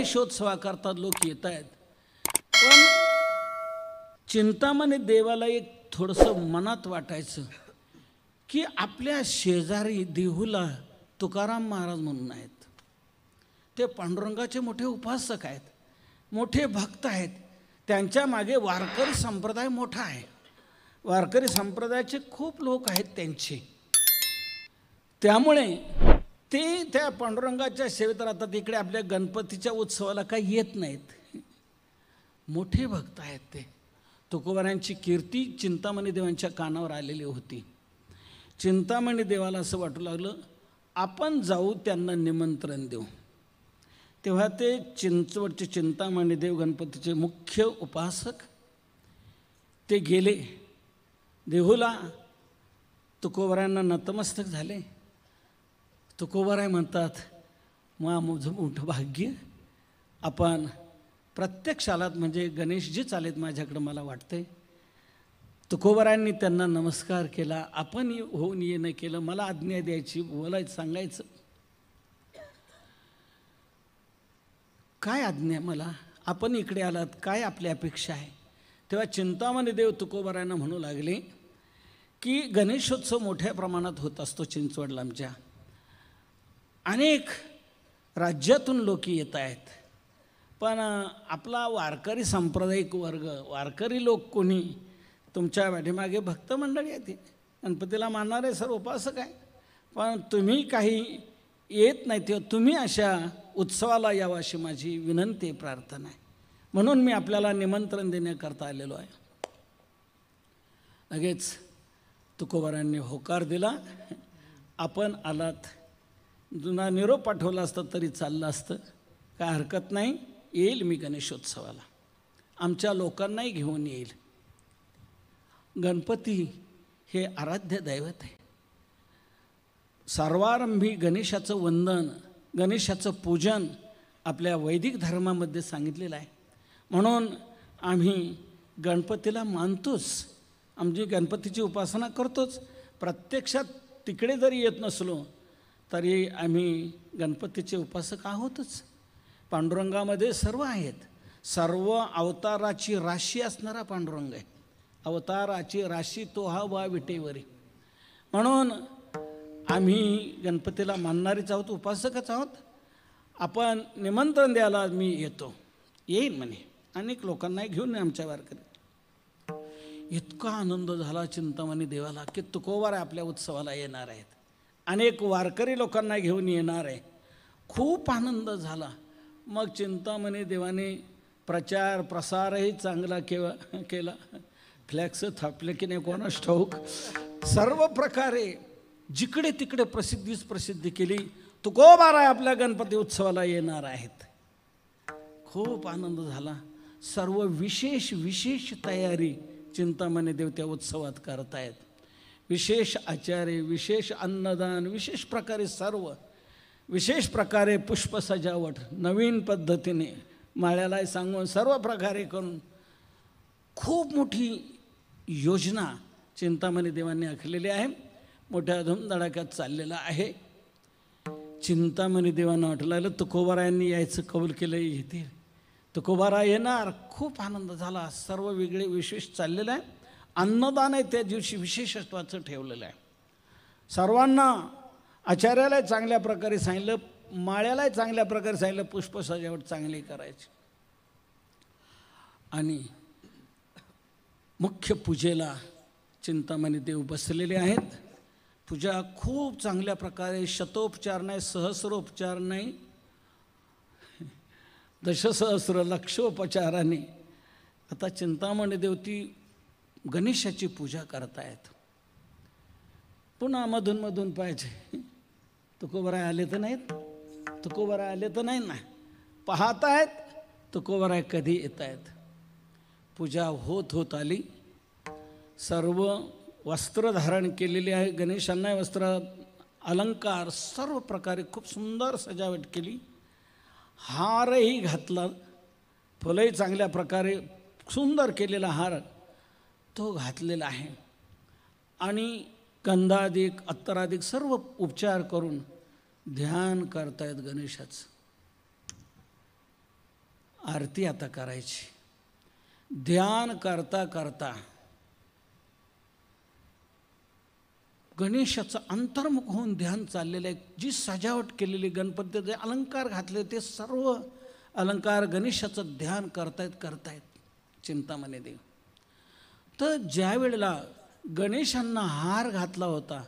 गणेशोत्सवाकरता लोक येत आहेत. पण चिंतामणी देवाला एक थोडंसं मनात वाटायचं की आपल्या शेजारी देहूला तुकाराम महाराज म्हणून आहेत. ते पांडुरंगाचे मोठे उपासक आहेत, मोठे भक्त आहेत. त्यांच्या मागे वारकरी संप्रदाय मोठा आहे. वारकरी संप्रदायाचे खूप लोक आहेत त्यांचे. त्यामुळे ते त्या पांडुरंगाच्या सेवेत राहतात. इकडे आपल्या गणपतीच्या उत्सवाला काही येत नाहीत. मोठे भक्त आहेत ते. तुकोबारायांची कीर्ती चिंतामणी देवांच्या कानावर आलेली होती. चिंतामणी देवाला असं वाटू लागलं आपण जाऊ, त्यांना निमंत्रण देऊ. तेव्हा ते चिंचवडचे चिंतामणी देव गणपतीचे मुख्य उपासक ते गेले देहूला. तुकोबारायांना नतमस्तक झाले. तुकोबाराय म्हणतात मग माझं मोठं भाग्य, आपण प्रत्यक्ष आलात म्हणजे गणेशजी चालेत माझ्याकडं मला वाटतंय. तुकोबारायांनी त्यांना नमस्कार केला. आपण होऊन येणं केलं, मला आज्ञा द्यायची, बोलायचं, सांगायचं. काय आज्ञा मला, आपण इकडे आलात, काय आपली अपेक्षा आहे. तेव्हा चिंतामणी देव तुकोबारायांना म्हणू लागले की गणेशोत्सव मोठ्या प्रमाणात होत असतो चिंचवडला. आमच्या अनेक राज्यातून लोक येत आहेत, पण आपला वारकरी सांप्रदायिक वर्ग, वारकरी लोक कोणी तुमच्या पाठीमागे भक्त मंडळी आहेत, गणपतीला मानणारे सर्व उपासक आहे. पण तुम्ही काही येत नाही, तेव्हा तुम्ही अशा उत्सवाला यावं अशी माझी विनंती प्रार्थना आहे. म्हणून मी आपल्याला निमंत्रण देण्याकरता आलेलो आहे. लगेच तुकोबारायांनी होकार दिला. आपण आलात, जुना निरोप पाठवला असता तरी चाललं असतं, काय हरकत नाही, येईल मी गणेशोत्सवाला, आमच्या लोकांनाही घेऊन येईल. गणपती हे आराध्य दैवत आहे. सर्वारंभी गणेशाचं वंदन, गणेशाचं पूजन आपल्या वैदिक धर्मामध्ये सांगितलेलं आहे. म्हणून आम्ही गणपतीला मानतोच, आमची गणपतीची उपासना करतोच. प्रत्यक्षात तिकडे जरी येत नसलो तरी आम्ही गणपतीचे उपासक आहोतच. पांडुरंगामध्ये सर्व आहेत. सर्व अवताराची राशी असणारा पांडुरंग आहे. अवताराची राशी तो हा वा विटेवरी. म्हणून आम्ही गणपतीला मानणारीच आहोत, उपासकच आहोत. आपण निमंत्रण द्यायला मी येतो, येईन म्हणे. अनेक लोकांनाही घेऊन आमच्या वारकरी. इतका आनंद झाला चिंतामणी देवाला की तुकोबाराय आपल्या उत्सवाला येणार आहेत, अनेक वारकरी लोकांना घेऊन येणार आहे. खूप आनंद झाला. मग चिंतामणी देवाने प्रचार प्रसारही चांगला केला. फ्लॅक्स थापले की नाही कोणास ठाऊक. सर्व प्रकारे जिकडे तिकडे प्रसिद्धी केली. तुकोबाराय आपल्या गणपती उत्सवाला येणार आहेत. खूप आनंद झाला. सर्व विशेष तयारी चिंतामणी देव त्या उत्सवात करतायत. विशेष आचार्य, विशेष अन्नदान, विशेष प्रकारे सर्व विशेष प्रकारे पुष्प सजावट नवीन पद्धतीने माळ्याला सांगून सर्व प्रकारे करून खूप मोठी योजना चिंतामणी देवांनी आखलेली आहे. मोठ्या धूमधडाक्यात चाललेला आहे. चिंतामणी देवांना वाटलं तुकोबारायांनी यायचं कबूल केलं, येते तुकोबाराय येणार. खूप आनंद झाला. सर्व वेगळे विशेष चाललेलं आहे. अन्नदान आहे त्या दिवशी विशेषत्वाचं ठेवलेलं आहे. सर्वांना आचार्याला चांगल्या प्रकारे सांगितलं, माळ्यालाही चांगल्या प्रकारे सांगितलं, पुष्प सजावट चांगली करायची. आणि मुख्य पूजेला चिंतामणी देव बसलेले आहेत. पूजा खूप चांगल्या प्रकारे, शतोपचार नाही, सहस्रोपचार नाही, दशसहस्र लक्षोपचाराने आता चिंतामणी देव ती गणेशाची पूजा करतायत. पुन्हा मधून पाहिजे तुकोबाराय आले तर नाहीत, तुकोबाराय आले तर नाही ना, पाहत आहेत तुकोबाराय कधी येत आहेत. पूजा होत आली. सर्व वस्त्र धारण केलेले आहे. गणेशांना वस्त्र अलंकार सर्व प्रकारे खूप सुंदर सजावट केली. हारही घातला, फुलंही चांगल्या प्रकारे सुंदर केलेला हार तो घातलेला आहे. आणि गंधाधिक अत्तराधिक सर्व उपचार करून ध्यान करतायत गणेशाचं. आरती आता करायची. ध्यान करता करता गणेशाचं अंतर्मुख होऊन ध्यान चाललेलं आहे. जी सजावट केलेली, गणपतीचे अलंकार घातले, ते सर्व अलंकार गणेशाचं ध्यान करतायत चिंतामणी देव. तर ज्या वेळेला गणेशांना हार घातला होता,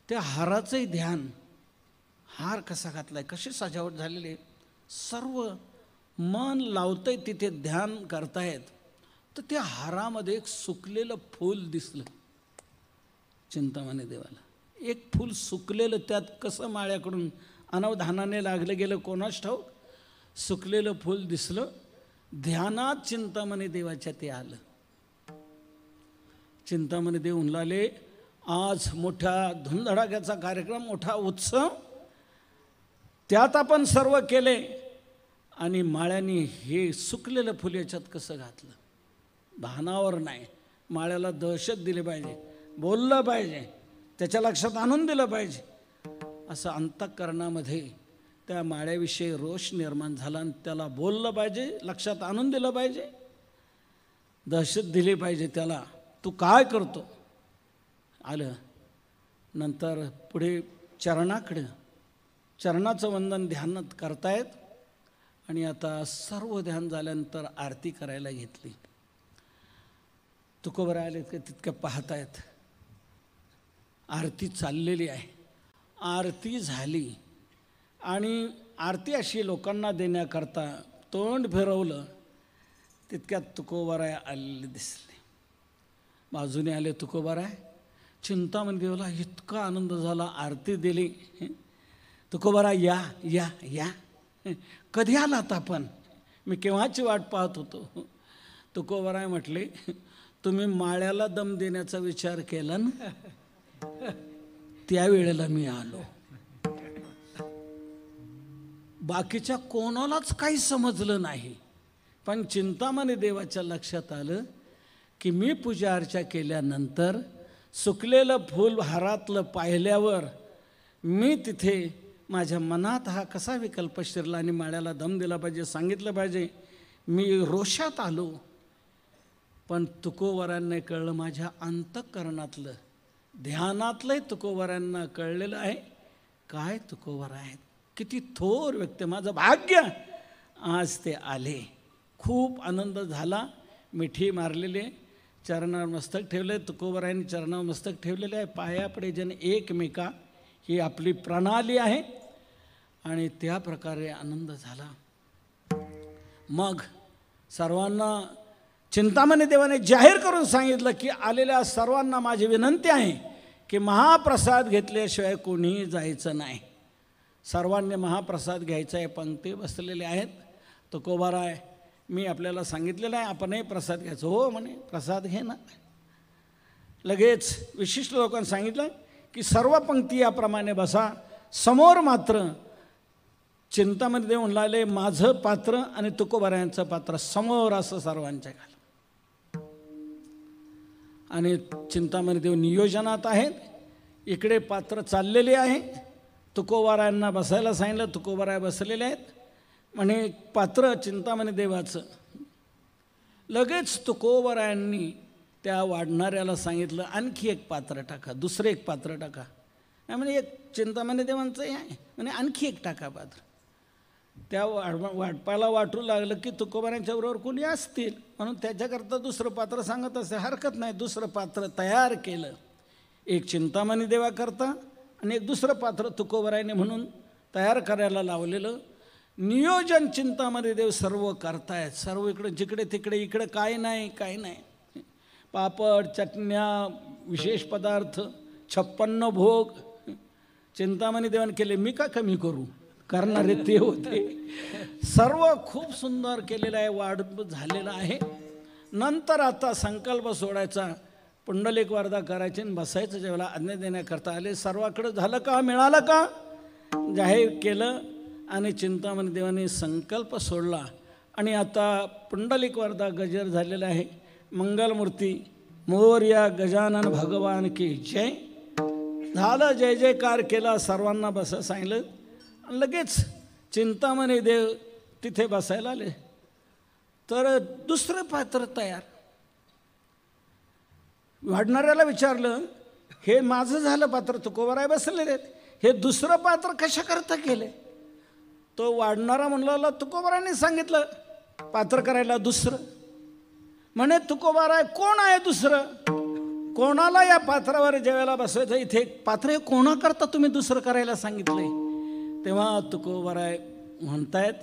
त्या हाराचंही ध्यान, हार कसा घातलाय, कशी सजावट झालेली, सर्व मन लावतंय तिथे ध्यान करतायत. तर त्या हारामध्ये एक सुकलेलं फूल दिसलं चिंतामणी देवाला. एक फूल सुकलेलं, त्यात कसं माळ्याकडून अनवधानाने लागलं गेलं कोणास ठाऊक, सुकलेलं फूल दिसलं. ध्यानात चिंतामणी देवाच्या ते आलं. चिंतामणी देव म्हणलाले, आज मोठा धुमधडाक्याचा कार्यक्रम, मोठा उत्सव, त्यात आपण सर्व केले आणि माळ्यांनी हे सुकलेलं फुल याच्यात कसं घातलं. भानावर नाही, माळ्याला दहशत दिली पाहिजे, बोललं पाहिजे, त्याच्या लक्षात आणून दिलं पाहिजे, असं अंतःकरणामध्ये त्या माळ्याविषयी रोष निर्माण झाला. आणि त्याला बोललं पाहिजे, लक्षात आणून दिलं पाहिजे, दहशत दिली पाहिजे त्याला, तू काय करतो. आलं. नंतर पुढे चरणाकडं, चरणाचं वंदन ध्यानात करतायत. आणि आता सर्व ध्यान झाल्यानंतर आरती करायला घेतली. तुकोबरा आले का तितकं पाहतायत. आरती चाललेली आहे. आरती झाली आणि आरती अशी लोकांना देण्याकरता तोंड फिरवलं, तितक्यात तुकोबाराय आलेले दिसले. बाजूने आले तुकोबाराय. चिंतामणी देवाला इतका आनंद झाला, आरती दिली. तुकोबारा या या या, कधी आलात आपण, मी केव्हाची वाट पाहत होतो. तुकोबाराय म्हटले, तुम्ही माळ्याला दम देण्याचा विचार केला ना, त्यावेळेला मी आलो. बाकीच्या कोणालाच काही समजलं नाही, पण चिंतामणी देवाच्या लक्षात आलं की मी पूजा अर्चा केल्यानंतर सुकलेलं फूल हारातलं पाहिल्यावर मी तिथे माझ्या मनात हा कसा विकल्प शिरला आणि माळ्याला दम दिला पाहिजे, सांगितलं पाहिजे. मी रोषात आलो. पण तुकोबारांना कळलं, माझ्या अंतःकरणातलं, ध्यानातलंही तुकोबारांना कळलेलं आहे. काय तुकोबार आहेत, किती थोर व्यक्ती, माझं भाग्य आज ते आले. खूप आनंद झाला. मिठी मारलेली, चरणावर मस्तक ठेवले. तुकोबारांनी चरणावर मस्तक ठेवलेले आहे. पायापडे जन एकमेका, ही आपली प्रणाली आहे. आणि त्या प्रकारे आनंद झाला. मग सर्वांना चिंतामणी देवाने जाहीर करून सांगितलं की आलेल्या सर्वांना माझी विनंती आहे की महाप्रसाद घेतल्याशिवाय कोणीही जायचं नाही. सर्वांनी महाप्रसाद घ्यायचा आहे. पंक्ती बसलेले आहेत. तुकोबाराय, मी आपल्याला सांगितलेलं आहे आपणही प्रसाद घ्यायचं. हो म्हणे, प्रसाद घे ना. लगेच विशिष्ट लोकांनी सांगितलं की सर्व पंक्ती याप्रमाणे बसा. समोर मात्र चिंतामणी देव म्हणाले, माझं पात्र आणि तुकोबारायांचं पात्र समोर असं सर्वांच्या घाल. आणि चिंतामणी देव नियोजनात आहेत. इकडे पात्र चाललेले आहे. तुकोबारायांना बसायला सांगितलं. तुकोबाराय बसलेले आहेत. म्हणे पात्र चिंतामणी देवाचं. लगेच तुकोबारायांनी त्या वाढणाऱ्याला सांगितलं, आणखी एक पात्र टाका, दुसरं एक पात्र टाका. म्हणजे एक चिंतामणी देवांचंही आहे, म्हणजे आणखी एक टाका पात्र. त्या वाटपाला वाटू लागलं की तुकोबारांच्या बरोबर कोणी असतील, म्हणून त्याच्याकरता दुसरं पात्र सांगत असे, हरकत नाही. दुसरं पात्र तयार केलं. एक चिंतामणी देवाकरता आणि एक दुसरं पात्र तुकोबारायने म्हणून तयार करायला लावलेलं. नियोजन चिंतामणी देव सर्व करतायत. सर्व इकडं जिकडे तिकडे, इकडे काय नाही काय नाही. पापड, चटण्या, विशेष पदार्थ, 56 भोग चिंतामणी देवाने केले. मी का कमी करू, करणारे ते होते. सर्व खूप सुंदर केलेलं आहे, वाढ झालेलं आहे. नंतर आता संकल्प सोडायचा, पुंडलिक वरदा करायची आणि बसायचं. जेव्हा आज्ञा देण्याकरता आले, सर्वाकडं झालं का, मिळालं का, जाहीर केलं. आणि चिंतामणी देवाने संकल्प सोडला. आणि आता पुंडलिक वरदा गजर झालेला आहे. मंगलमूर्ती मोरया गजानन भगवान की जय झालं. जय जयकार केला. सर्वांना बसा सांगितलं. लगेच चिंतामणी देव तिथे बसायला आले. तर दुसरं पात्र तयार. वाढणाऱ्याला विचारलं, हे माझं झालं पात्र, तुकोबाराय बसलेले आहेत, हे दुसरं पात्र कशा करता केले? तो वाढणारा म्हणला, तुकोबारायांनी सांगितलं पात्र करायला दुसरं. म्हणे तुकोबाराय कोण आहे दुसरं? कोणाला या पात्रावर जेवायला बसवायचं? इथे पात्र हे कोणाकरता तुम्ही दुसरं करायला सांगितलंय? तेव्हा तुकोबाराय म्हणतायत,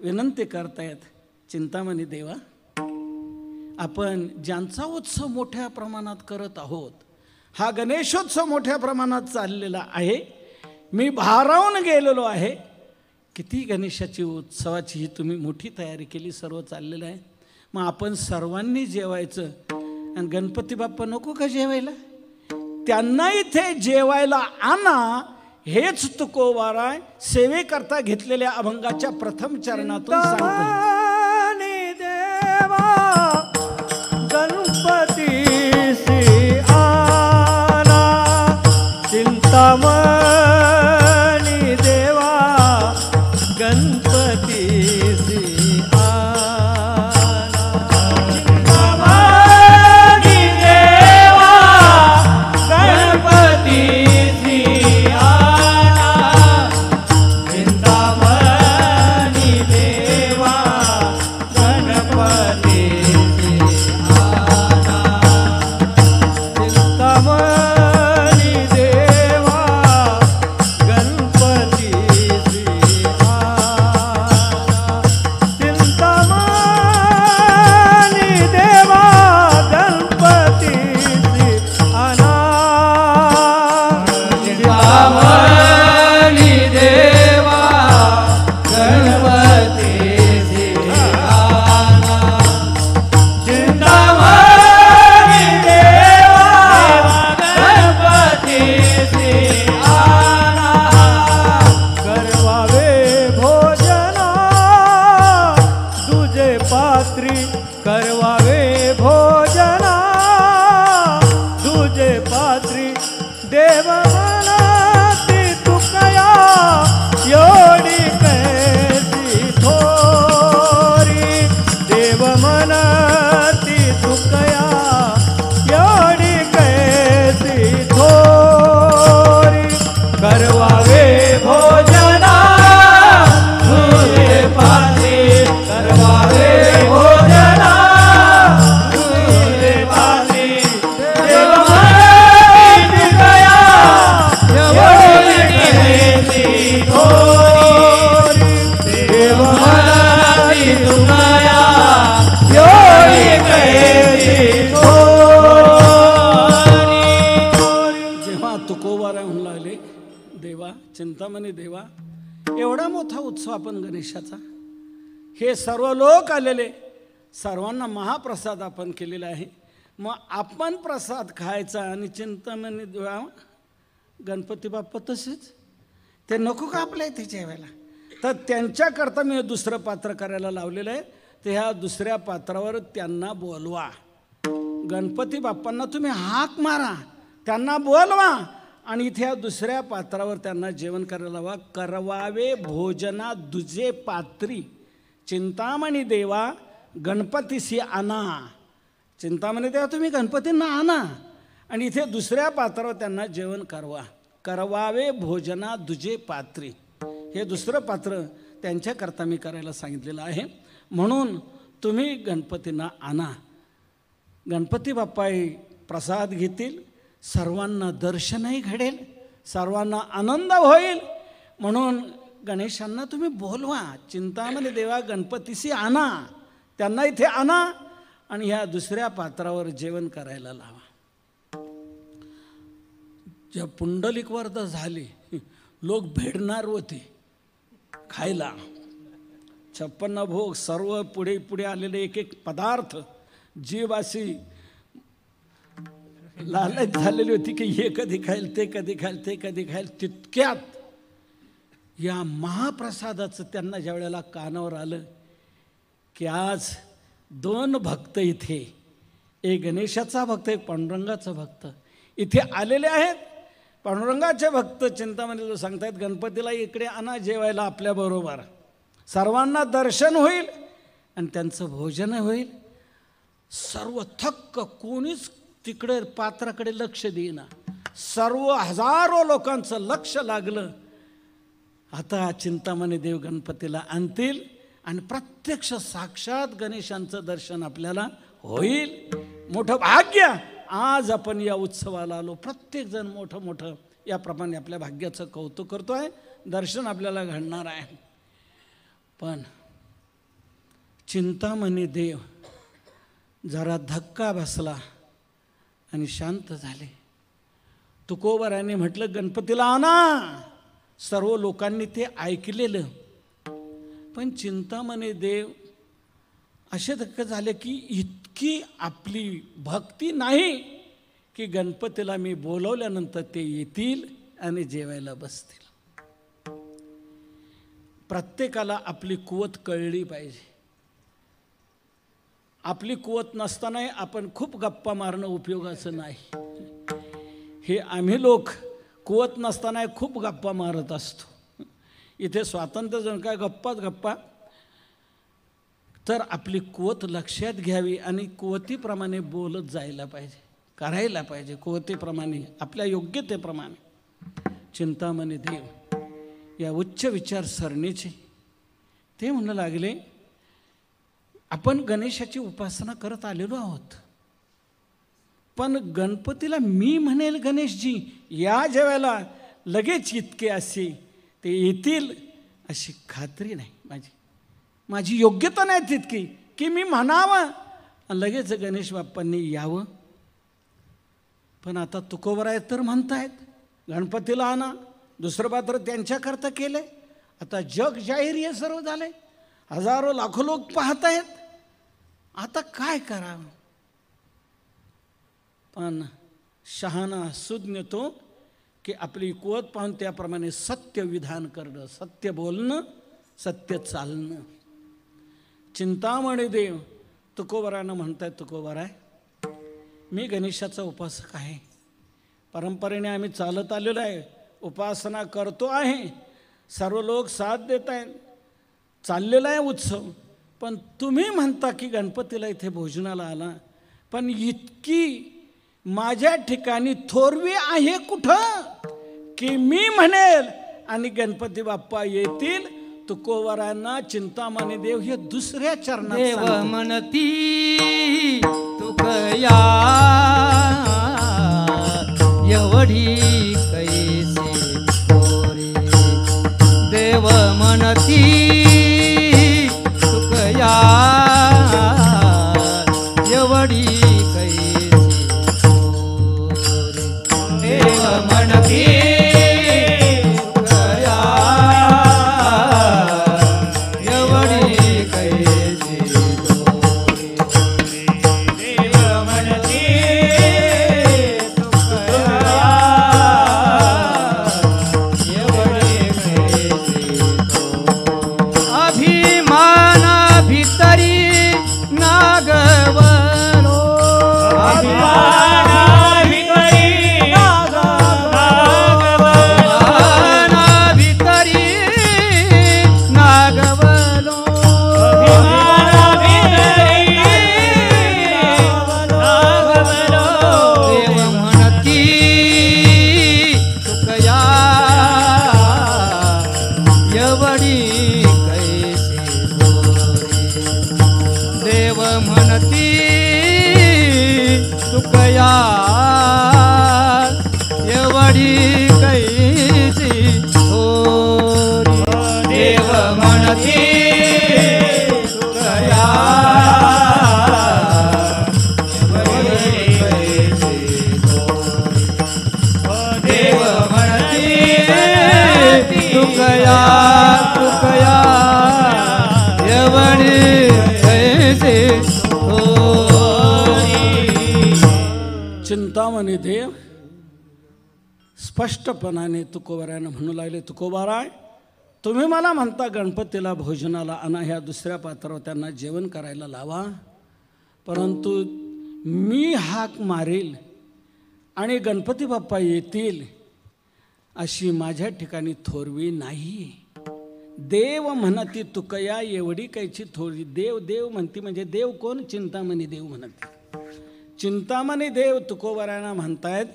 विनंती करतायत, चिंतामणी देवा, आपण ज्यांचा उत्सव मोठ्या प्रमाणात करत आहोत, हा गणेशोत्सव मोठ्या प्रमाणात चाललेला आहे, मी भारावून गेलेलो आहे. किती गणेशाची उत्सवाची ही तुम्ही मोठी तयारी केली, सर्व चाललेलं आहे. मग आपण सर्वांनी जेवायचं आणि गणपती बाप्पा नको का जेवायला? त्यांना इथे जेवायला आणा. हेच तुकोबाराय सेवेकरता घेतलेल्या अभंगाच्या प्रथम चरणातून सांगतो. गणपतीसी आना चिंतामणी देवा, गणपतीसी आना चिंतामणी देवा, गणपतीसी आना चिंतामणी देवा, गणपती करवावे भोजना, तुझे पात्री देव मनाती तुकया, एवढी कैसी थोरी, देव मनाती तुकया, एवढी कैसी थोरी, करवावे भोजना, तुझे पात्री करवावे भोजना, तुझे पात्री देव मनाती तुकया, एवढी कैसी थोरी, देव मनाती तुकया, एवढी कैसी थोरी. जेव्हा तुकोबाराय म्हणू लागले, देवा, चिंतामणी देवा, एवढा मोठा उत्सव आपण गणेशाचा, हे सर्व लोक आलेले, सर्वांना महाप्रसाद आपण केलेला आहे. मग आपण प्रसाद खायचा आणि चिंतामणी देवा, गणपती बाप्पा तसेच ते नको का आपल्या इथे जेवायला? तर त्यांच्याकरता मी दुसरं पात्र करायला लावलेलं आहे. तर ह्या दुसऱ्या पात्रावर त्यांना बोलवा. गणपती बाप्पांना तुम्ही हाक मारा, त्यांना बोलवा आणि इथे या दुसऱ्या पात्रावर त्यांना जेवण करायला लावा. करवावे भोजना दुजे पात्री, चिंतामणी देवा गणपतीशी आणा. चिंतामणी देवा तुम्ही गणपतींना आणा आणि इथे दुसऱ्या पात्रावर त्यांना जेवण करवा. करवावे भोजना दुजे पात्री, हे दुसरं पात्र त्यांच्याकरता मी करायला सांगितलेलं आहे. म्हणून तुम्ही गणपतींना आणा. गणपती बाप्पा प्रसाद घेतील, सर्वांना दर्शनही घडेल, सर्वांना आनंद होईल. म्हणून गणेशांना तुम्ही बोलवा, चिंतामणी देवा गणपतीशी आणा, त्यांना इथे आणा आणि ह्या दुसऱ्या पात्रावर जेवण करायला लावा. ज्या पुंडलिक वर्ध झाले, लोक भेडणार होते खायला. 56 भोग, सर्व पुढे पुढे आलेले एक एक पदार्थ, जीव अशी लालच झालेली होती की हे कधी खाईल, ते कधी खाईल, ते कधी खाईल. तितक्यात या महाप्रसादाचं त्यांना ज्या वेळेला कानावर आलं की आज 2 भक्त इथे, एक गणेशाचा भक्त, एक पांडुरंगाचा भक्त इथे आलेले आहेत. पांडुरंगाचे भक्त चिंतामणीला सांगतायत, गणपतीला इकडे आणा जेवायला आपल्याबरोबर, सर्वांना दर्शन होईल. आणि त्यांचं भोजन होईल. सर्व थक्क, कोणीच तिकडे पात्राकडे लक्ष देईना. सर्व हजारो लोकांचं लक्ष लागलं. आता चिंतामणी देव गणपतीला आणतील आणि प्रत्यक्ष साक्षात गणेशांचं दर्शन आपल्याला होईल. मोठं भाग्य. आज आपण या उत्सवाला आलो. प्रत्येक जण मोठं मोठं याप्रमाणे आपल्या भाग्याचं कौतुक करतो आहे. दर्शन आपल्याला घडणार आहे. पण चिंतामणी देव जरा धक्का बसला आणि शांत झाले. तुकोबाराने म्हटलं गणपतीला आणा. सर्व लोकांनी ते ऐकलेलं. पण चिंतामणी देव असे धक्के झाले की इतकी आपली भक्ती नाही की गणपतीला मी बोलवल्यानंतर ते येतील आणि जेवायला बसतील. प्रत्येकाला आपली कुवत कळली पाहिजे. आपली कुवत नसतानाही आपण खूप गप्पा मारणं उपयोगाचं नाही. हे आम्ही लोक कुवत नसताना खूप गप्पा मारत असतो. इथे स्वातंत्र्य जण काय गप्पाच गप्पा. तर आपली कुवत लक्षात घ्यावी आणि कुवतीप्रमाणे बोलत जायला पाहिजे, करायला पाहिजे कुवतीप्रमाणे, आपल्या योग्यतेप्रमाणे. चिंतामणी देव या उच्च विचारसरणीचे ते म्हणू लागले, आपण गणेशाची उपासना करत आलेलो आहोत, पण गणपतीला मी म्हणेल गणेशजी या जेवायला लगेच इतके असे ते येतील अशी खात्री नाही. माझी योग्यता नाही तितकी की मी म्हणावं लगेच गणेश बाप्पांनी यावं. पण आता तुकोबराय तर म्हणतायत गणपतीला आणा. दुसरं पात्र त्यांच्याकरता केलं आहे. आता जग जाहीर हे सर्व झालं आहे. हजारो लाखो लोक पाहत आहेत. आता काय करावं. पण शहाणा सुज्ञ तो की आपली कुवत पाहून त्याप्रमाणे सत्य विधान करणं, सत्य बोलणं, सत्य चालणं. चिंतामणी देव तुकोबरानं म्हणतायत, तुकोबराय मी गणेशाचा उपासक आहे. परंपरेने आम्ही चालत आलेलो आहे, उपासना करतो आहे, सर्व लोक साथ देत आहेत, चाललेला आहे उत्सव. पण तुम्ही म्हणता की गणपतीला इथे भोजनाला आला, पण इतकी माझ्या ठिकाणी थोरवी आहे कुठं की मी म्हणेल आणि गणपती बाप्पा येतील. तुकोबरांना चिंतामणी देव हे दुसऱ्या चरणात देव म्हणती तुकया एवढी कैसे थोरी. देव म्हणती तुकया एवढी कैसे थोरी. देव म्हणती चिंतामणी देव स्पष्टपणाने तुकोबारायनं म्हणू लागले, तुकोबाराय तुम्ही मला म्हणता गणपतीला भोजनाला आणा, ह्या दुसऱ्या पात्रावर त्यांना जेवण करायला लावा, परंतु मी हाक मारेल आणि गणपती बाप्पा येतील अशी माझ्या ठिकाणी थोरवी नाही. देव म्हणती तुकया एवढी कायची थोडी. देव देव म्हणती म्हणजे देव कोण? चिंतामणी देव म्हणती. चिंतामणी देव तुकोबरायांना म्हणतायत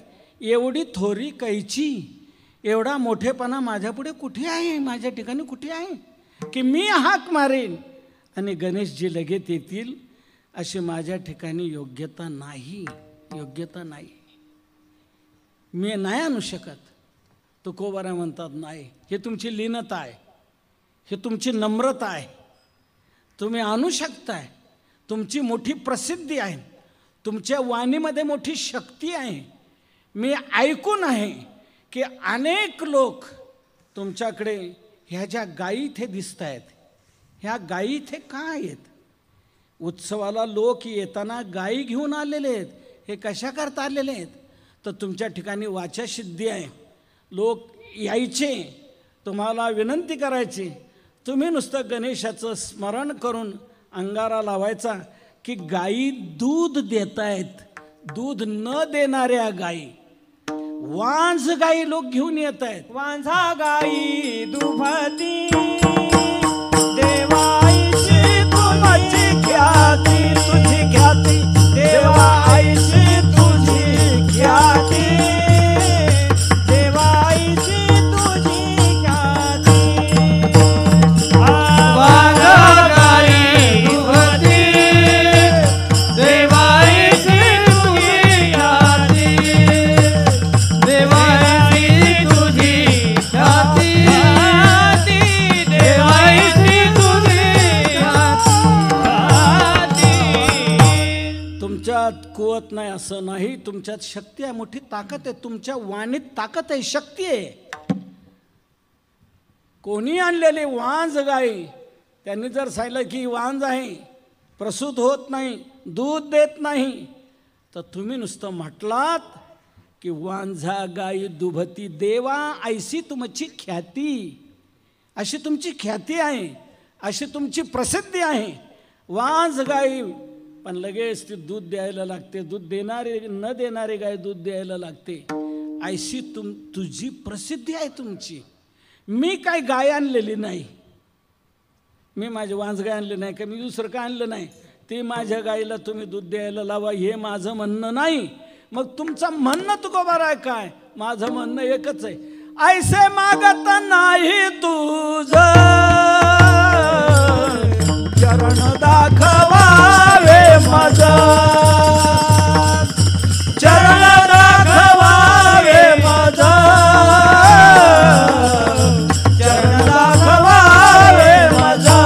एवढी थोरी कायची, एवढा मोठेपणा माझ्यापुढे कुठे आहे, माझ्या ठिकाणी कुठे आहे की मी हाक मारेन आणि गणेशजी लगेच येतील, अशी माझ्या ठिकाणी योग्यता नाही, योग्यता नाही, मी नाही आणू शकत. तुकोबरा म्हणतात नाही, हे तुमची लीनता आहे, हे तुमची नम्रता आहे, तुम्ही आणू शकताय, तुमची मोठी प्रसिद्धी आहे, तुमच्या वाणीमध्ये मोठी शक्ती आहे. मी ऐकून आहे की अनेक लोक तुमच्याकडे ह्या ज्या गायी इथे दिसत आहेत, ह्या गायी इथे का आहेत? उत्सवाला लोक येताना गायी घेऊन आलेले आहेत. हे कशा करता आलेले आहेत? तर तुमच्या ठिकाणी वाचासिद्धी आहे. लोक यायचे, तुम्हाला विनंती करायची, तुम्ही नुसतं गणेशाचं स्मरण करून अंगारा लावायचा की गायी दूध देत आहेत. दूध न देणाऱ्या गायी, वांझ गायी लोक घेऊन येत आहेत. वांझा गाई दुभती देवाईची तुझी ख्याती, तुझी ख्याती देवाईची तुझी ख्याती, देवाईची तुझी ख्याती. वांझा गाई दुभती देवाईची तुझी ख्याती, देवाईची तुझी ख्याती, देवाईची तुझी ख्याती. तुमच्यात कुवत नाही असं नाही, तुमच्यात शक्ती आहे, मोठी ताकद आहे, तुमच्या वाणीत ताकद आहे, शक्ती आहे. कोणी आणलेली वांझ गाई, त्यांनी जर सांगितलं की वांझ आहे, प्रसूत होत नाही, दूध देत नाही, तर तुम्ही नुसतं म्हटलात की वांझा गाई दुभती देवा ऐसी तुमची ख्याती, अशी तुमची ख्याती आहे, अशी तुमची प्रसिद्धी आहे. वांझ गाई पण लगेच ती दूध द्यायला लागते, दूध देणारे न देणारे गाय दूध द्यायला लागते, ऐशी तुझी प्रसिद्धी आहे तुमची. मी काय गाय आणलेली नाही, मी माझे वांझ गाय आणले नाही का, मी दुसरं काय आणलं नाही, ते माझ्या गाईला तुम्ही दूध द्यायला लावा, हे माझं म्हणणं नाही. मग तुमचं म्हणणं तुकोबार आहे काय? माझं म्हणणं एकच आहे, ऐसे मागत नाही तुझं चरण दाखवावे माझा, चरण दाखवावे माझा, चरण दाखवावे माझा.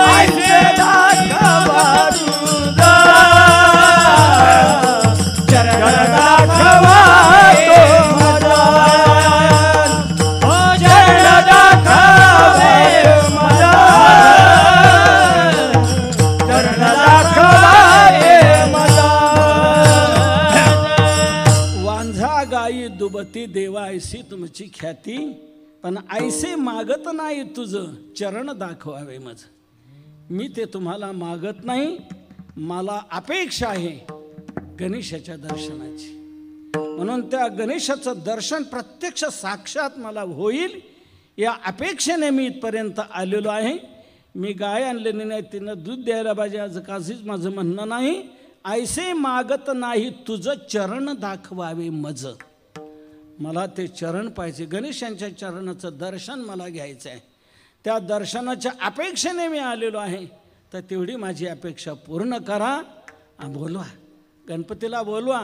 ऐसे दाखवा तुझा चरण दाखवा तो माझा, चरण दाखवावे माझा, चरण दाखवावे माझा. वांझा गाई दुबती देवा ऐसी तुमची ख्याती, पण ऐसे मागत नाही तुझं चरण दाखवावे माझं. मी ते तुम्हाला मागत नाही, मला अपेक्षा आहे गणेशाच्या दर्शनाची. म्हणून त्या गणेशाचं दर्शन प्रत्यक्ष साक्षात मला होईल या अपेक्षेने मी इथपर्यंत आलेलो आहे. मी गाय आणलेली नाही, तिनं दूध द्यायला पाहिजे आज काहीच माझं म्हणणं नाही. ऐसे मागत नाही तुझं चरण दाखवावे मज, मला ते चरण पाहिजे, गणेशांच्या चरणाचं दर्शन मला घ्यायचं आहे. त्या दर्शनाच्या अपेक्षेने मी आलेलो आहे, तर तेवढी माझी अपेक्षा पूर्ण करा. बोलवा, गणपतीला बोलवा.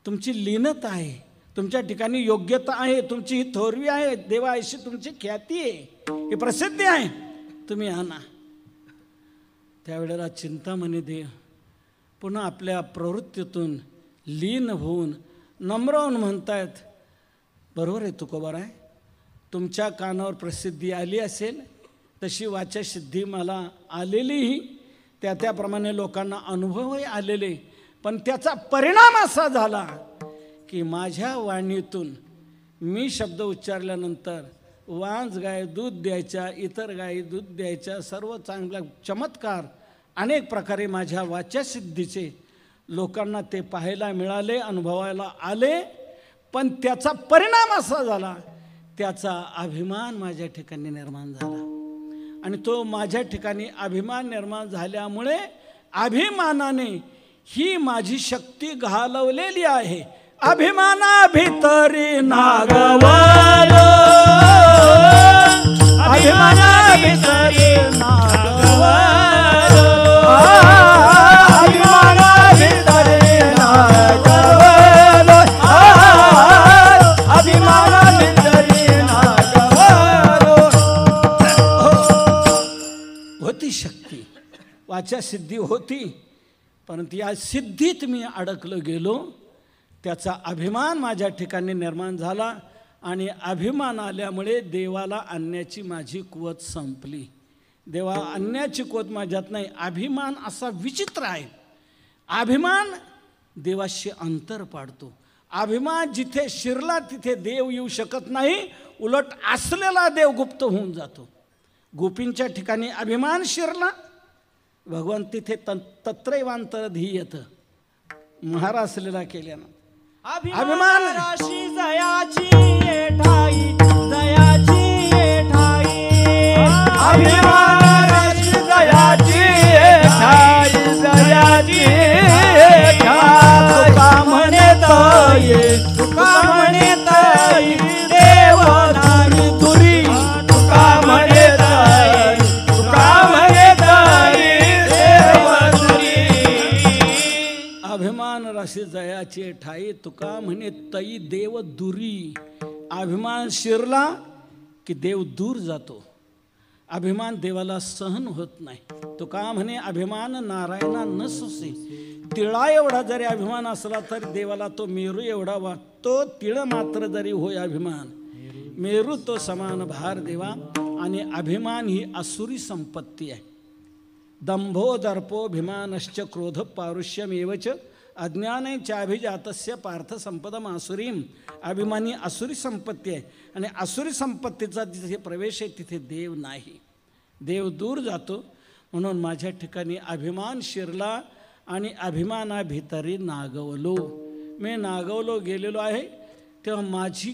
तुमची लीनता आहे, तुमच्या ठिकाणी योग्यता आहे, तुमची ही थोरवी आहे, देवा अशी तुमची ख्याती आहे, ही प्रसिद्धी आहे, तुम्ही आणा. त्यावेळेला चिंतामणी देव पुन्हा आपल्या प्रवृत्तीतून लीन होऊन नम्र होऊन म्हणतायत, बरोबर आहे तुकोबार आहे, तुमच्या कानावर प्रसिद्धी आली असेल, तशी वाचासिद्धी मला आलेलीही, त्याप्रमाणे लोकांना अनुभवही आलेले, पण त्याचा परिणाम असा झाला की माझ्या वाणीतून मी शब्द उच्चारल्यानंतर वांझ गाय दूध द्यायच्या, इतर गायी दूध द्यायच्या, सर्व चांगल्या चमत्कार अनेक प्रकारे माझ्या वाचासिद्धीचे लोकांना ते पाहायला मिळाले, अनुभवायला आले. पण त्याचा परिणाम असा झाला त्याचा अभिमान माझ्या ठिकाणी निर्माण झाला. आणि तो माझ्या ठिकाणी अभिमान निर्माण झाल्यामुळे अभिमानाने ही माझी शक्ती घालवलेली आहे. अभिमाना भितरी नागवलो, अभिमाना भितरी नागवलो, अभिमाना भितरी नागवलो, अभिमाना भितरी नागवलो. होती शक्ती, वाचा सिद्धी होती, परंतु या सिद्धीत मी अडकलो गेलो. त्याचा अभिमान माझ्या ठिकाणी निर्माण झाला आणि अभिमान आल्यामुळे देवाला आणण्याची माझी कुवत संपली. देवा आणण्याची कुवत माझ्यात नाही. अभिमान असा विचित्र आहे. अभिमान देवाशी अंतर पाडतो. अभिमान जिथे शिरला तिथे देव येऊ शकत नाही, उलट असलेला देव गुप्त होऊन जातो. गोपींच्या ठिकाणी अभिमान शिरला, भगवान तिथे तत्रैवांतरधीयत महाराज असलेला केल्यानं अभिमान राशी जयाची ठाई, जयाची ठाई, अभिमान राशी जयाची ठाई, जयाची ठाई. तुका म्हणे ताई, तुका म्हणे ताई, देव नाही तुरी. तुका म्हणे ताई, तुका म्हणे ताई, देव तुरी. अभिमान राशी जयाची ठाई, तुका म्हणे तई देव दुरी. अभिमान शिरला की देव दूर जातो. अभिमान देवाला सहन होत नाही. तुका म्हणे अभिमान नारायणा न सुसे. तिळा एवढा जरी अभिमान असला तरी देवाला तो मेरू एवढा वाटतो. तिळ मात्र जरी होय अभिमान, मेरू तो समान भार देवा. आणि अभिमान ही असुरी संपत्ती आहे. दंभो दर्पोभिमानश्च क्रोध पारुष्यमेवच अज्ञानेच्याभिजातस्य पार्थ संपदम आसुरीम. अभिमानी असुरी संपत्ती आहे आणि असुरी संपत्तीचा जिथे प्रवेश आहे तिथे देव नाही, देव दूर जातो. म्हणून माझ्या ठिकाणी अभिमान शिरला आणि अभिमानाभितरी नागवलो. मी नागवलो गेलेलो आहे. तेव्हा माझी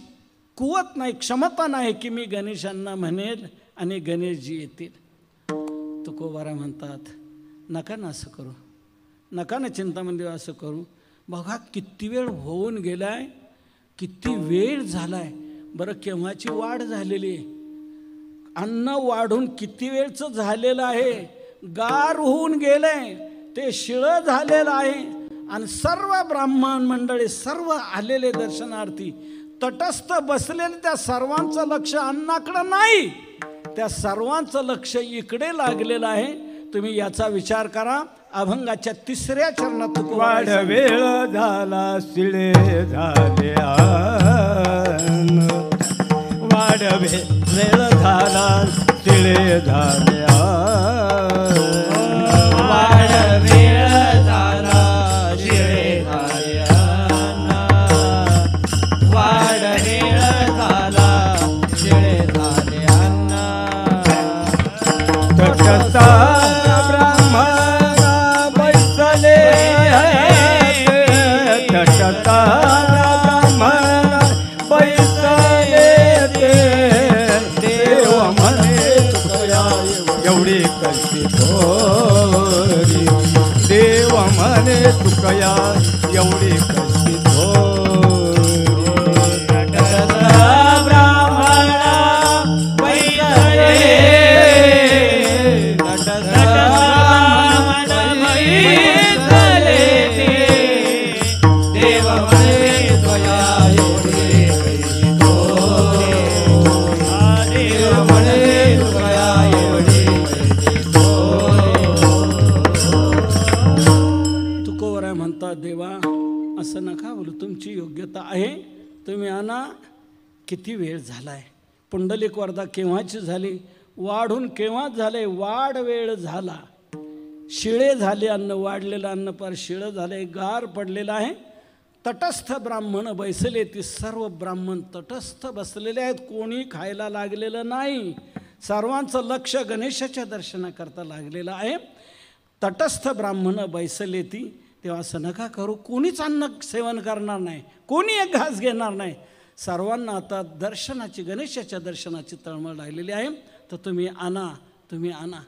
कुवत नाही, क्षमता नाही की मी गणेशांना म्हणेल आणि गणेशजी येतील. तुकोबारा म्हणतात, नका ना असं करू, नका ना चिंतामणी असं करू. बघा किती वेळ होऊन गेलाय, किती वेळ झालाय. बरं केव्हाची वाढ झालेली आहे, अन्न वाढून किती वेळचं झालेलं आहे. गार होऊन गेलंय, ते शिळं झालेलं आहे. आणि सर्व ब्राह्मण मंडळी, सर्व आलेले दर्शनार्थी तटस्थ बसलेले, त्या सर्वांचं लक्ष अन्नाकडं नाही, त्या सर्वांचं लक्ष इकडे लागलेलं आहे. तुम्ही याचा विचार करा. अभंगाच्या 3ऱ्या चरणात वाढ वेळ झाला शिळे झाले अन्न, वाढ वेळ झाला शिळे झाले अन्न, वाढ वेळ झाला शिळे झाले अन्न, वाढ वेळ झाला शिळे झाले अन्न. तटस्थ एवढी कशी थोरी, देव म्हणे तुकया एवढी कशी थोरी. ब्राह्मणा बैसले, देव म्हणे तुकया एवढी कशी थोरी, देव म्हणे तुकया एवढी. म्हणतात देवा असं नका बोलू, तुमची योग्यता आहे, तुम्ही आणा. किती वेळ झालाय. पुंडलिक वरदा केव्हाची झाली, वाढून केव्हाच झाले. वाढ वेळ झाला, शिळे झाले अन्न, वाढलेलं अन्न पर शिळं झाले, गार पडलेलं आहे. तटस्थ ब्राह्मण बैसले, ती सर्व ब्राह्मण तटस्थ बसलेले आहेत, कोणी खायला लागलेलं नाही. सर्वांचं लक्ष गणेशाच्या दर्शनाकरता लागलेलं आहे. तटस्थ ब्राह्मण बैसले ती. तेव्हा असं नका करू. कोणीच अन्न सेवन करणार नाही, कोणी एक घास घेणार नाही. सर्वांना आता दर्शनाची, गणेशाच्या दर्शनाची तळमळ राहिलेली आहे. तर तुम्ही आणा, तुम्ही आणा.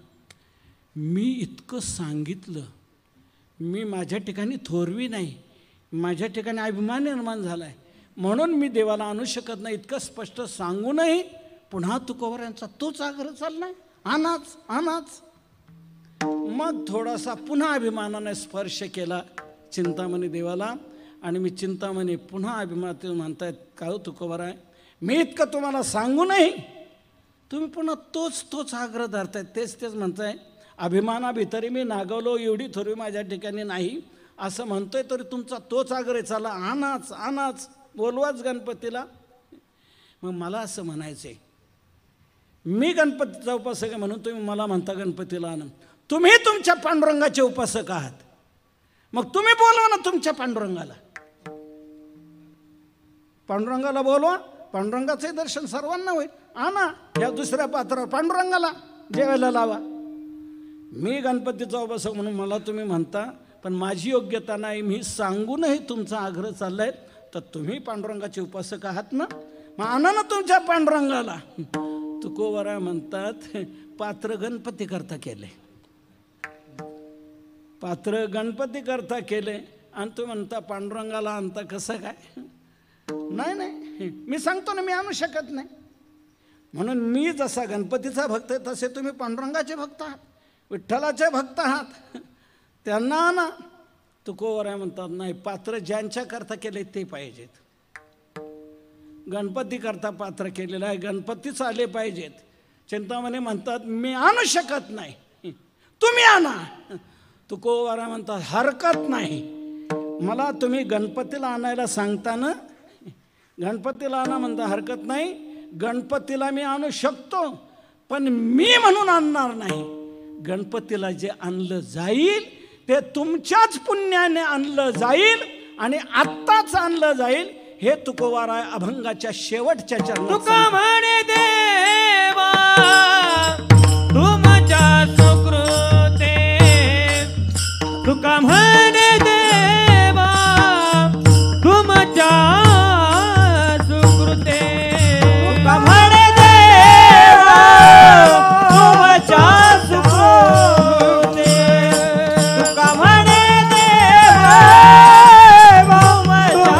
मी इतकं सांगितलं, मी माझ्या ठिकाणी थोरवी नाही, माझ्या ठिकाणी अभिमान निर्माण झाला आहे म्हणून मी देवाला आणू शकत नाही इतकं स्पष्ट सांगूनही पुन्हा तुकोबार यांचा तोच आग्रह चालला आहे, आणाच आणाच. मग थोडासा पुन्हा अभिमानाने स्पर्श केला चिंतामणी देवाला आणि मी चिंतामणी पुन्हा अभिमानातून म्हणतायत, काय तुकोबार आहे, मी इतकं तुम्हाला सांगूनही तुम्ही पुन्हा तोच आग्रह धरतायत, तेच म्हणताय. अभिमानाभितरी मी नागवलो, एवढी थोरवी माझ्या ठिकाणी नाही असं म्हणतोय, तरी तुमचा तोच आग्रह चालला, आणाच आणाच, बोलवाच गणपतीला. मग मला असं म्हणायचं आहे, मी गणपतीचा उपासक आहे म्हणून तुम्ही मला म्हणता गणपतीला आणा. तुम्ही तुमच्या पांडुरंगाचे उपासक आहात, मग तुम्ही बोलवा ना तुमच्या पांडुरंगाला. पांडुरंगाला बोलवा, पांडुरंगाचंही दर्शन सर्वांना होईल. आणा या दुसऱ्या पात्रावर पांडुरंगाला जेवायला लावा. मी गणपतीचा उपासक म्हणून मला तुम्ही म्हणता, पण माझी योग्यता नाही, मी सांगूनही तुमचा आग्रह चालला आहे. तर तुम्ही पांडुरंगाचे उपासक आहात ना, मग आणा ना तुमच्या पांडुरंगाला. तुकोबार म्हणतात, पात्र गणपती करता केले, पात्र गणपती करता केले आणि तू म्हणता पांडुरंगाला आणता कसं काय. नाही, मी सांगतो ना, मी आणू शकत नाही. म्हणून मी जसा गणपतीचा भक्त आहे तसे तुम्ही पांडुरंगाचे भक्त आहात, विठ्ठलाचे भक्त आहात, त्यांना आणा. तुकोबार म्हणतात, नाही, पात्र ज्यांच्या करता केले ते पाहिजेत. गणपती करता पात्र केलेलं आहे, गणपतीच आले पाहिजेत. चिंतामणी म्हणतात, मी आणू शकत नाही, तुम्ही आणा. तुकोबार म्हणतात, हरकत नाही, मला तुम्ही गणपतीला आणायला सांगताना गणपतीला आणा म्हणता, हरकत नाही. गणपतीला मी आणू शकतो, पण मी म्हणून आणणार नाही. गणपतीला जे आणलं जाईल ते तुमच्याच पुण्याने आणलं जाईल आणि आत्ताच आणलं जाईल. हे तुकोबार अभंगाच्या शेवटच्या चरणात. तुका म्हणे देवा तुमच्या सुकृते, तुका म्हणे देवा तुमच्या सुकृते, तुका म्हणे देवा तुमच्या सुकृते, तुका म्हणे देवा तुमच्या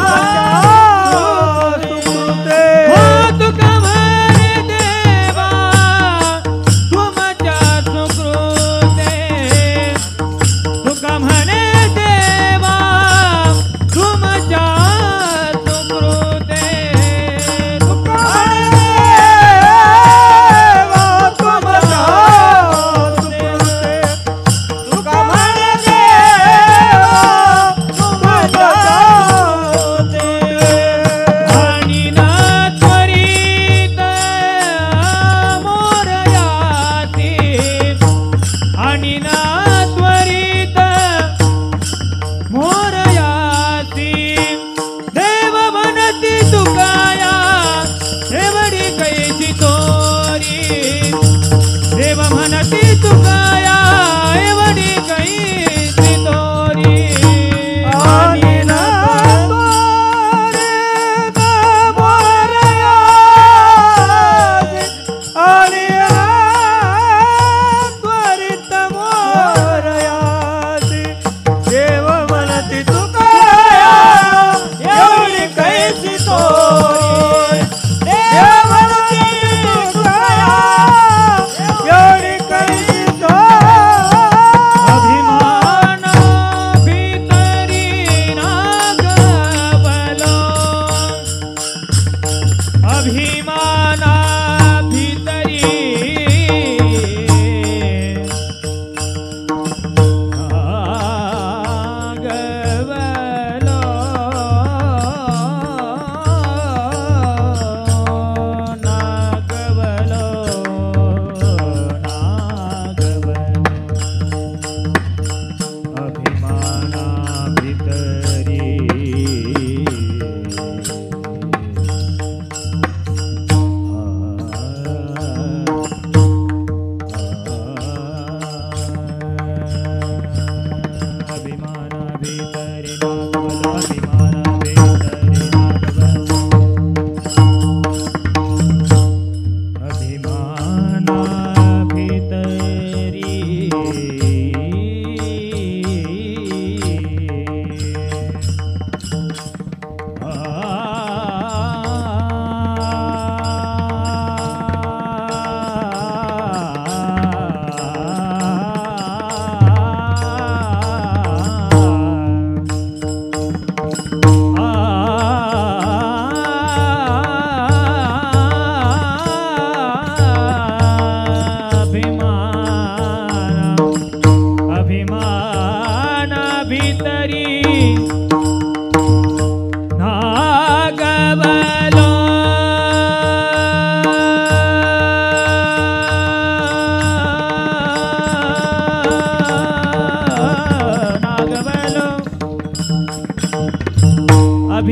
एवढी कैसी तो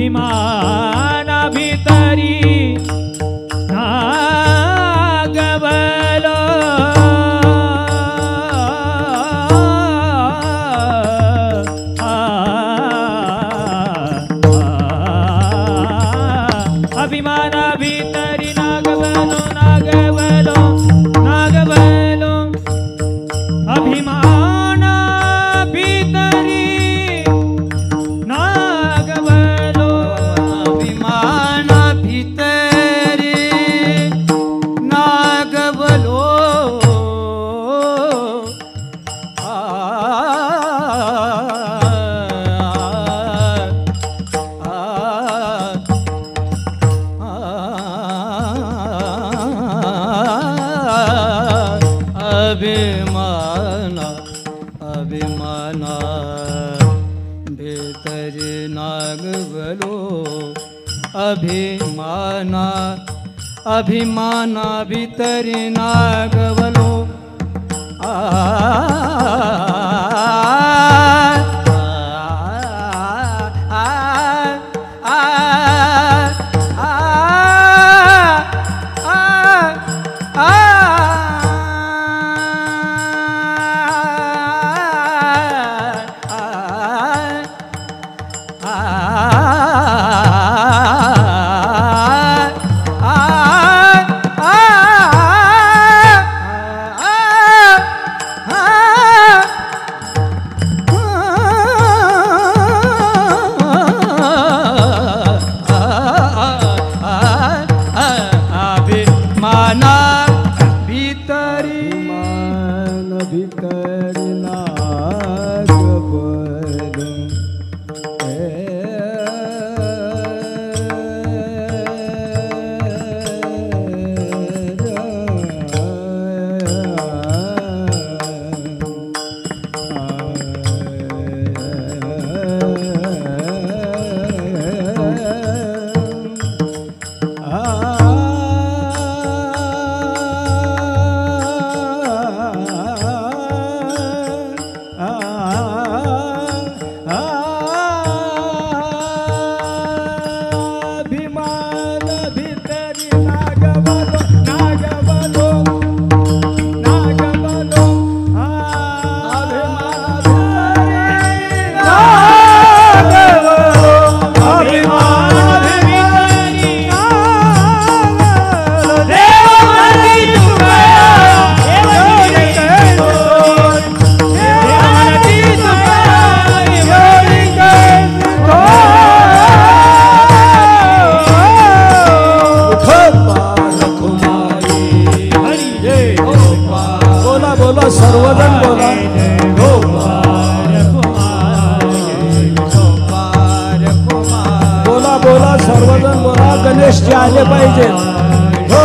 अभिमाना भितरी नागवलो अभिमाना भितरी नागवलो नागवलो नागवलो अभिमाना भितरी नागवलो अभिमाना भितरी नागवलो अभिमाना अभिमाना भितरी नागवलो अभिमाना अभिमाना भितरी नागवलो अभिमाना भितरी मान भितरी नागवलो सर्वजण बोला बोला सर्वजण बोला गणेशजी आले पाहिजे हो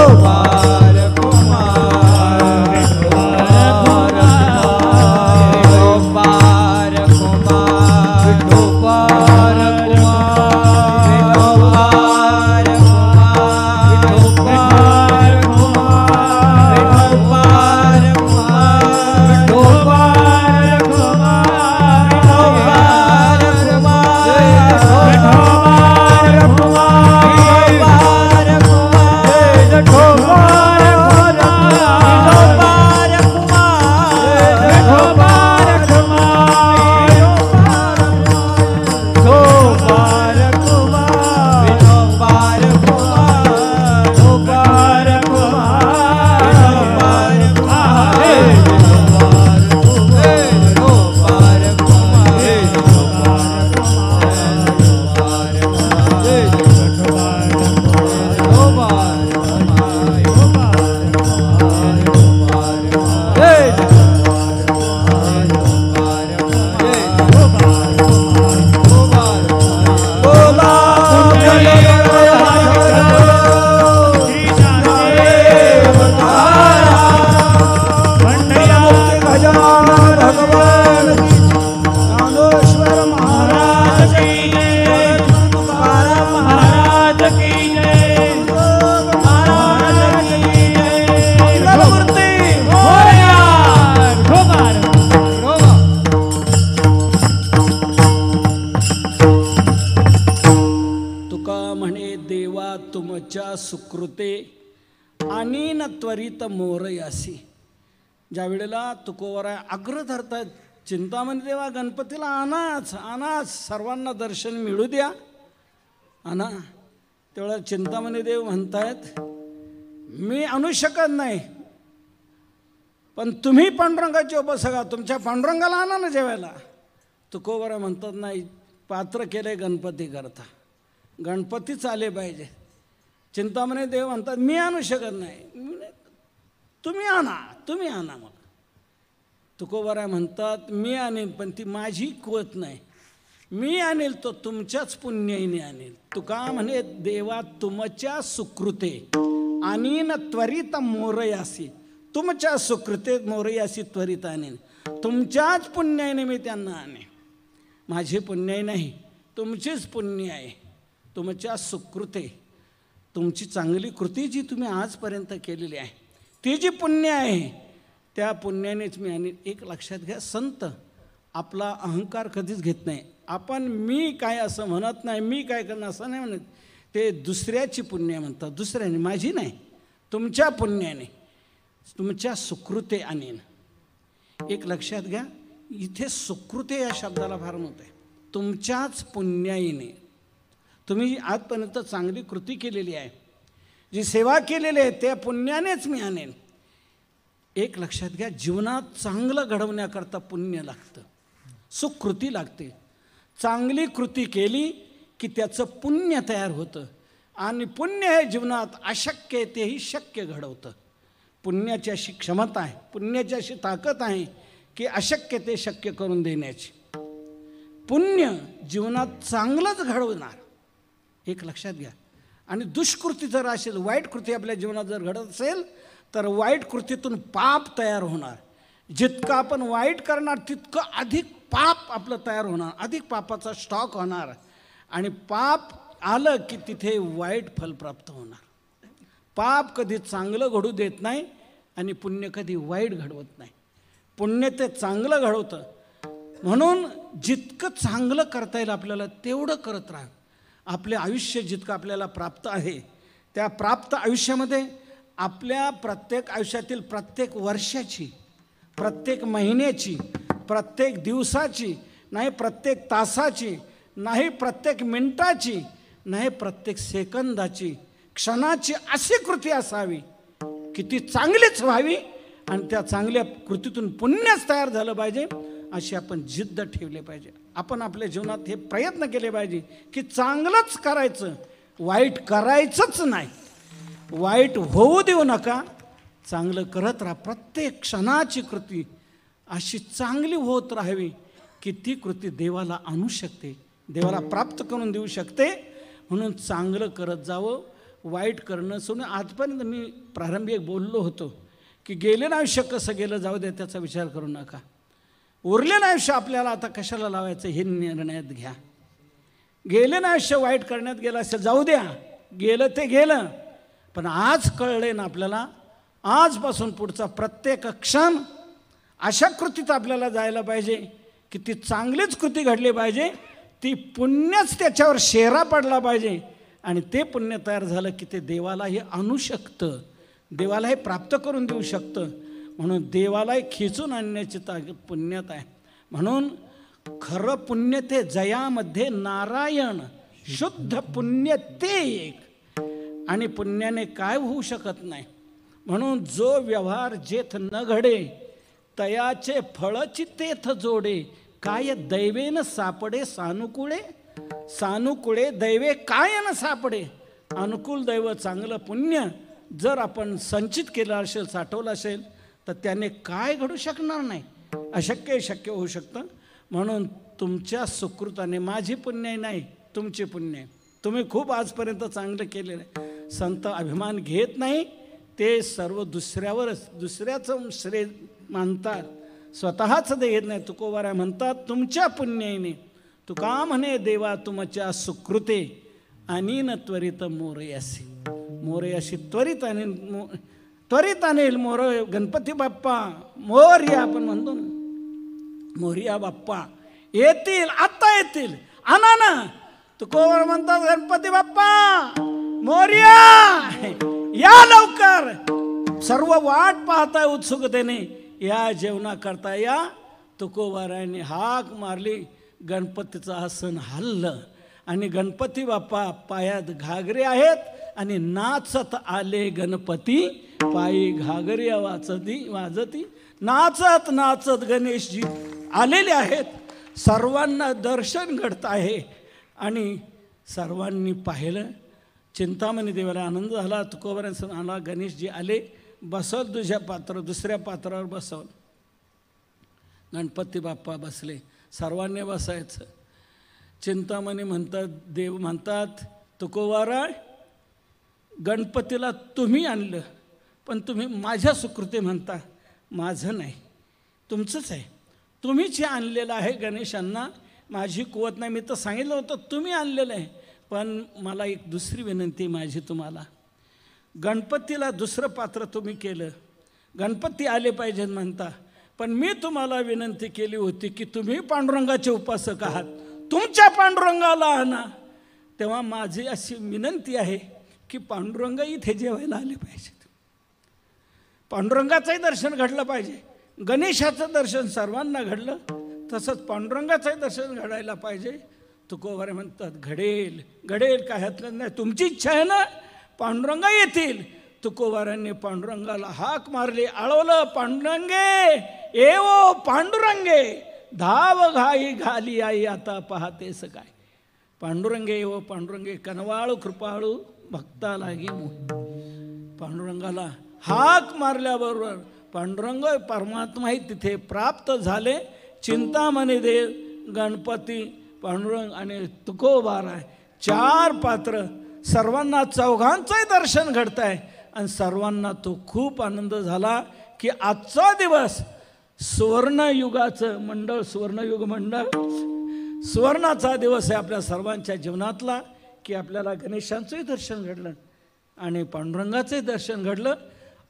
गजानन भगवान की ज्ञानेश्वर महाराज की जय, तुकाराम महाराज की जय, महाराज की जय, मंगलमूर्ती मोरया. तुका म्हणे देवा तुमच्या सुकृते आणि न त्वरित मोरयासी. ज्या वेळेला तुकोवरा आग्रह धरतात, चिंतामणी देवा गणपतीला आनाच सर्वांना दर्शन मिळू द्या, आणा. त्यावेळेला चिंतामणी देव म्हणतायत मी आणू शकत नाही, पण तुम्ही पांडुरंगाची उपासका, तुमच्या पांडुरंगाला आणा ना जेवायला. तुकोवरा म्हणतात नाही, पात्र केले गणपती करता, गणपतीच आले पाहिजे. चिंतामणी देव म्हणतात मी आणू शकत नाही, तुम्ही आणा मग. तुकोबरा म्हणतात मी आणेन, पण ती माझी कुवत नाही, मी आणेल तो तुमच्याच पुण्याईने आणेल. तुका म्हणे देवा तुमच्या सुकृते आणि न त्वरित मोरयासी. तुमच्या सुकृतेत मोरयासी त्वरित आणेन, तुमच्याच पुण्याईने मी त्यांना आणेन. माझे पुण्याई नाही, तुमचीच पुण्य आहे. तुमच्या सुकृते, तुमची चांगली कृती जी तुम्ही आजपर्यंत केलेली आहे ती जी पुण्य आहे त्या पुण्यानेच मी. आणि एक लक्षात घ्या, संत आपला अहंकार कधीच घेत नाही. आपण मी काय असं म्हणत नाही, मी काय करणं असं नाही म्हणत. ते दुसऱ्याची पुण्य म्हणतात, दुसऱ्याने, माझी नाही, तुमच्या पुण्याने, तुमच्या सुकृते आणेन. एक लक्षात घ्या, इथे सुकृते या शब्दाला फार महत्त्व आहे. तुमच्याच पुण्याईने तुम्ही आजपर्यंत चांगली कृती केलेली आहे, जी सेवा केलेली आहे त्या पुण्यानेच मी आणेन. एक लक्षात घ्या, जीवनात चांगलं घडवण्याकरता पुण्य लागतं, सुकृती लागते. चांगली कृती केली की त्याचं पुण्य तयार होतं, आणि पुण्य हे जीवनात अशक्य आहे तेही शक्य घडवतं. पुण्याची अशी क्षमता आहे, पुण्याची अशी ताकद आहे की अशक्य ते शक्य करून देण्याची. पुण्य जीवनात चांगलंच घडवणार, एक लक्षात घ्या. आणि दुष्कृती जर असेल, वाईट कृती आपल्या जीवनात जर घडत असेल तर वाईट कृतीतून पाप तयार होणार. जितकं आपण वाईट करणार तितकं अधिक पाप आपलं तयार होणार, अधिक पापाचा स्टॉक होणार. आणि पाप आलं की तिथे वाईट फल प्राप्त होणार. पाप कधी चांगलं घडू देत नाही आणि पुण्य कधी वाईट घडवत नाही. पुण्य ते चांगलं घडवतं. म्हणून जितकं चांगलं करता येईल आपल्याला तेवढं करत राहा. आपले आयुष्य जितकं आपल्याला प्राप्त आहे त्या प्राप्त आयुष्यामध्ये आपल्या प्रत्येक आयुष्यातील प्रत्येक वर्षाची, प्रत्येक महिन्याची, प्रत्येक दिवसाची, नाही प्रत्येक तासाची, नाही प्रत्येक मिनिटाची, नाही प्रत्येक सेकंदाची, क्षणाची अशी कृती असावी की ती चांगलीच व्हावी आणि त्या चांगल्या कृतीतून पुण्यच तयार झालं पाहिजे. अशी आपण जिद्द ठेवली पाहिजे. आपण आपल्या जीवनात हे प्रयत्न केले पाहिजे की चांगलंच करायचं, वाईट करायचंच नाही. वाईट होऊ देऊ नका, चांगलं करत राहा. प्रत्येक क्षणाची कृती अशी चांगली होत राहावी की ती कृती देवाला आणू शकते, देवाला प्राप्त करून देऊ शकते. म्हणून चांगलं करत जावं, वाईट करणं सोडून. आजपर्यंत मी प्रारंभी एक बोललो होतो की गेलेलं आयुष्य कसं गेलं जाऊ दे, त्याचा विचार करू नका. उरलेलं आयुष्य आपल्याला आता कशाला लावायचं हे निर्णयात घ्या. गेलेलं आयुष्य वाईट करण्यात गेलं असेल जाऊ द्या, गेलं ते गेलं. पण आज कळले ना आपल्याला, आजपासून पुढचा प्रत्येक क्षण अशा कृतीत आपल्याला जायला पाहिजे की ती चांगलीच कृती घडली पाहिजे, ती पुण्यच त्याच्यावर शेरा पडला पाहिजे. आणि ते पुण्य तयार झालं की ते देवालाही आणू शकतं, देवालाही प्राप्त करून देऊ शकतं. म्हणून देवालाही खिचून आणण्याची ताकद पुण्यात आहे. म्हणून खरं पुण्य ते जयामध्ये नारायण, शुद्ध पुण्य ते एक. आणि पुण्याने काय होऊ शकत नाही. म्हणून जो व्यवहार जेथ न घडे तयाचे फळची तेथ जोडे. काय दैवेन सापडे सानुकूळे, सानुकूळे दैवे काय न सापडे. अनुकूल दैव चांगलं पुण्य जर आपण संचित केलं असेल, साठवलं असेल तर त्याने काय घडू शकणार नाही. अशक्य शक्य होऊ शकतं. म्हणून तुमच्या सुकृताने, माझी पुण्य नाही तुमची पुण्य, तुम्ही खूप आजपर्यंत चांगलं केलेलं आहे. संत अभिमान घेत नाही, ते सर्व दुसऱ्यावरच, दुसऱ्याचं श्रेय मानतात. स्वतःच देत नाही. तुकोबारा म्हणतात तुमच्या पुण्याईने, तुका म्हणे देवा तुमच्या सुकृते आणि न त्वरित मोरयासी. मोरयाशी त्वरित आणेल मोर. गणपती बाप्पा मोरया आपण म्हणतो ना, मोरया बाप्पा येतील, आत्ता येतील, आणा ना. तुकोबारा म्हणतात गणपती बाप्पा मोरया या लवकर. सर्व वाट पाहताय उत्सुकतेने, या जेवणा करता या. तुकोबाराने हाक मारली, गणपतीचं आसन हल्लं आणि गणपती बाप्पा पायात घागरे आहेत आणि नाचत आले गणपती पायी. घागरे वाजती नाचत नाचत गणेशजी आलेले आहेत. सर्वांना दर्शन घडत आहे आणि सर्वांनी पाहिलं. चिंतामणी देवाला आनंद झाला. तुकोबारांचा आला, गणेशजी आले, बसवत दुसऱ्या पात्रावर बसवलं. गणपती बाप्पा बसले, सर्वांनी बसायचं. चिंतामणी म्हणतात, देव म्हणतात तुकोबारा गणपतीला तुम्ही आणलं, पण तुम्ही माझ्या सुकृते म्हणता, माझं नाही, तुमचंच आहे. तुम्हीच आणलेलं आहे गणेशांना, माझी कुवत नाही. मी तर सांगितलं होतं तुम्ही आणलेलं आहे. पण मला एक दुसरी विनंती माझी तुम्हाला, गणपतीला दुसरं पात्र तुम्ही केलं, गणपती आले पाहिजेत म्हणता, पण मी तुम्हाला विनंती केली होती की तुम्ही पांडुरंगाचे उपासक आहात, तुमच्या पांडुरंगाला आणा. तेव्हा माझी अशी विनंती आहे की पांडुरंग इथे जेवायला आले पाहिजेत. पांडुरंगाचंही दर्शन घडलं पाहिजे. गणेशाचं दर्शन सर्वांना घडलं, तसंच पांडुरंगाचंही दर्शन घडायला पाहिजे. तुकोबारे म्हणतात घडेल घडेल, काय ह्यातलं नाही, तुमची इच्छा आहे ना, पांडुरंग येतील. तुकोबारांनी पांडुरंगाला हाक मारली, आळवलं, पांडुरंगे येवो पांडुरंगे, धाव घाई घाली आई आता पाहतेस काय. पांडुरंगे येवो पांडुरंगे, कनवाळू कृपाळू भक्ता लागी मोही. पांडुरंगाला हाक मारल्याबरोबर पांडुरंग परमात्माही तिथे प्राप्त झाले. चिंतामणी देव, गणपती, पांडुरंग आणि तुकोबारा, 4 पात्र. सर्वांना चौघांचंही दर्शन घडत आहे आणि सर्वांना तो खूप आनंद झाला की आजचा दिवस सुवर्णयुगाचं मंडळ, सुवर्णयुग मंडळ, सुवर्णाचा दिवस आहे आपल्या सर्वांच्या जीवनातला, की आपल्याला गणेशांचंही दर्शन घडलं आणि पांडुरंगाचंही दर्शन घडलं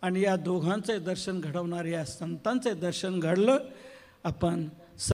आणि या दोघांचंही दर्शन घडवणाऱ्या या संतांचंही दर्शन घडलं. आपण